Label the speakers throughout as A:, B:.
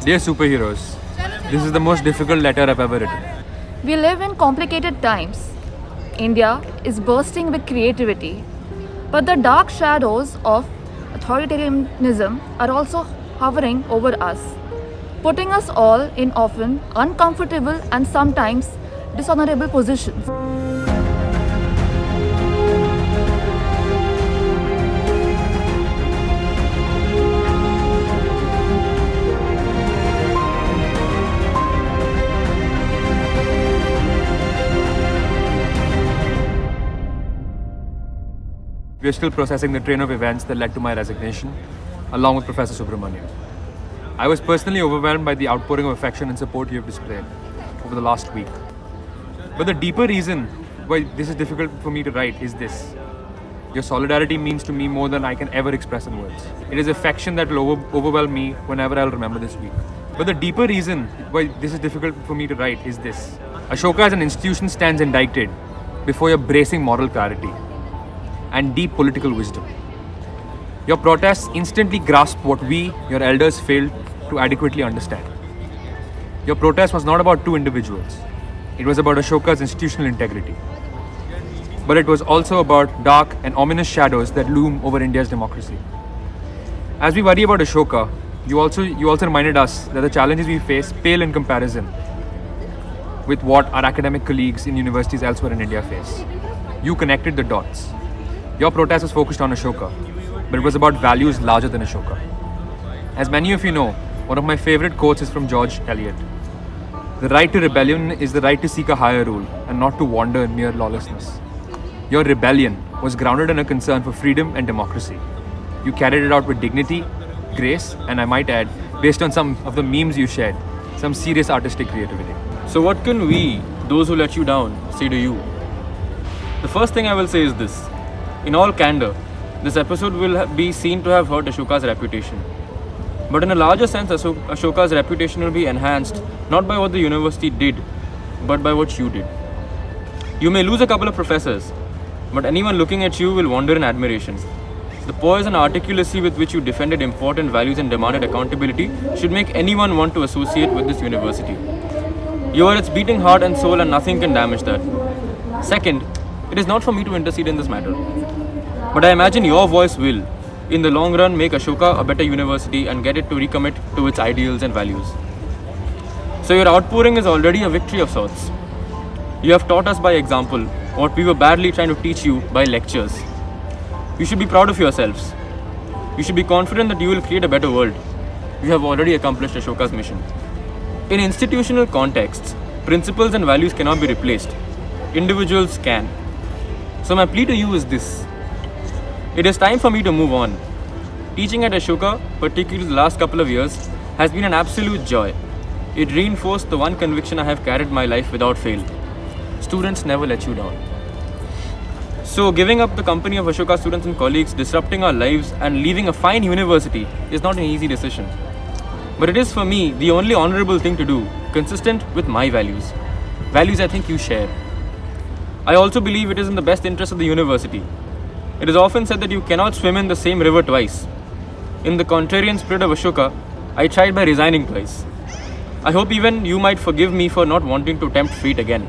A: Dear superheroes, this is the most difficult letter I've ever written.
B: We live in complicated times. India is bursting with creativity, but the dark shadows of authoritarianism are also hovering over us, putting us all in often uncomfortable and sometimes dishonorable positions.
A: We are still processing the train of events that led to my resignation, along with Professor Subramanian. I was personally overwhelmed by the outpouring of affection and support you have displayed over the last week. But the deeper reason why this is difficult for me to write is this. Your solidarity means to me more than I can ever express in words. It is affection that will overwhelm me whenever I'll remember this week. But the deeper reason why this is difficult for me to write is this. Ashoka as an institution stands indicted before your bracing moral clarity and deep political wisdom. Your protests instantly grasp what we, your elders, failed to adequately understand. Your protest was not about two individuals. It was about Ashoka's institutional integrity. But it was also about dark and ominous shadows that loom over India's democracy. As we worry about Ashoka, you also reminded us that the challenges we face pale in comparison with what our academic colleagues in universities elsewhere in India face. You connected the dots. Your protest was focused on Ashoka, but it was about values larger than Ashoka. As many of you know, one of my favorite quotes is from George Eliot. The right to rebellion is the right to seek a higher rule and not to wander in mere lawlessness. Your rebellion was grounded in a concern for freedom and democracy. You carried it out with dignity, grace, and I might add, based on some of the memes you shared, some serious artistic creativity.
C: So what can we, those who let you down, say to you? The first thing I will say is this. In all candor, this episode will be seen to have hurt Ashoka's reputation. But in a larger sense, Ashoka's reputation will be enhanced not by what the university did, but by what you did. You may lose a couple of professors, but anyone looking at you will wonder in admiration. The poise and articulacy with which you defended important values and demanded accountability should make anyone want to associate with this university. You are its beating heart and soul, and nothing can damage that. Second, it is not for me to intercede in this matter. But I imagine your voice will, in the long run, make Ashoka a better university and get it to recommit to its ideals and values. So your outpouring is already a victory of sorts. You have taught us by example what we were badly trying to teach you by lectures. You should be proud of yourselves. You should be confident that you will create a better world. You have already accomplished Ashoka's mission. In institutional contexts, principles and values cannot be replaced. Individuals can. So my plea to you is this. It is time for me to move on. Teaching at Ashoka, particularly the last couple of years, has been an absolute joy. It reinforced the one conviction I have carried my life without fail. Students never let you down. So giving up the company of Ashoka students and colleagues, disrupting our lives and leaving a fine university is not an easy decision. But it is for me the only honorable thing to do, consistent with my values. Values I think you share. I also believe it is in the best interest of the university. It is often said that you cannot swim in the same river twice. In the contrarian spirit of Ashoka, I tried by resigning twice. I hope even you might forgive me for not wanting to tempt fate again.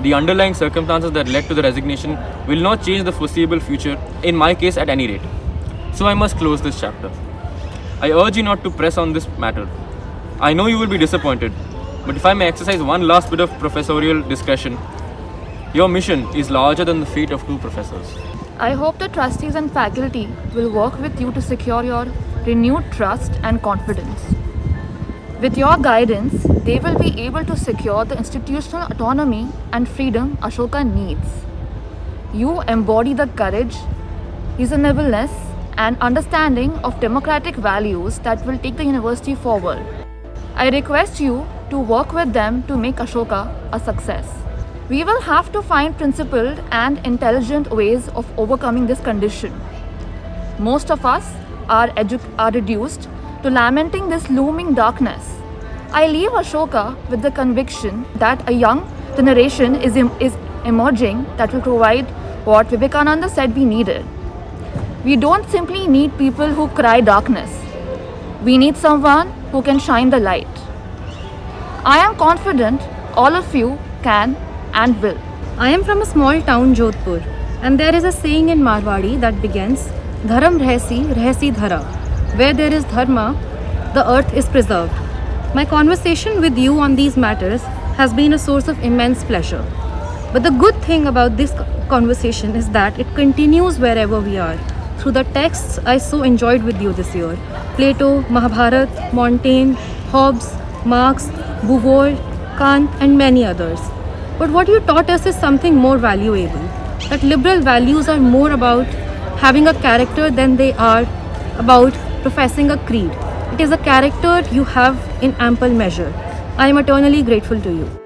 C: The underlying circumstances that led to the resignation will not change the foreseeable future, in my case at any rate. So I must close this chapter. I urge you not to press on this matter. I know you will be disappointed, but if I may exercise one last bit of professorial discretion, your mission is larger than the fate of two professors.
B: I hope the trustees and faculty will work with you to secure your renewed trust and confidence. With your guidance, they will be able to secure the institutional autonomy and freedom Ashoka needs. You embody the courage, reasonableness, and understanding of democratic values that will take the university forward. I request you to work with them to make Ashoka a success. We will have to find principled and intelligent ways of overcoming this condition. Most of us are reduced to lamenting this looming darkness. I leave Ashoka with the conviction that a young generation is emerging that will provide what Vivekananda said we needed. We don't simply need people who cry darkness. We need someone who can shine the light. I am confident all of you can and will.
D: I am from a small town, Jodhpur, and there is a saying in Marwadi that begins, Dharam Rahsi Dhara. Where there is dharma, the earth is preserved. My conversation with you on these matters has been a source of immense pleasure. But the good thing about this conversation is that it continues wherever we are. Through the texts I so enjoyed with you this year, Plato, Mahabharata, Montaigne, Hobbes, Marx, Beauvoir, Kant, and many others. But what you taught us is something more valuable. That liberal values are more about having a character than they are about professing a creed. It is a character you have in ample measure. I am eternally grateful to you.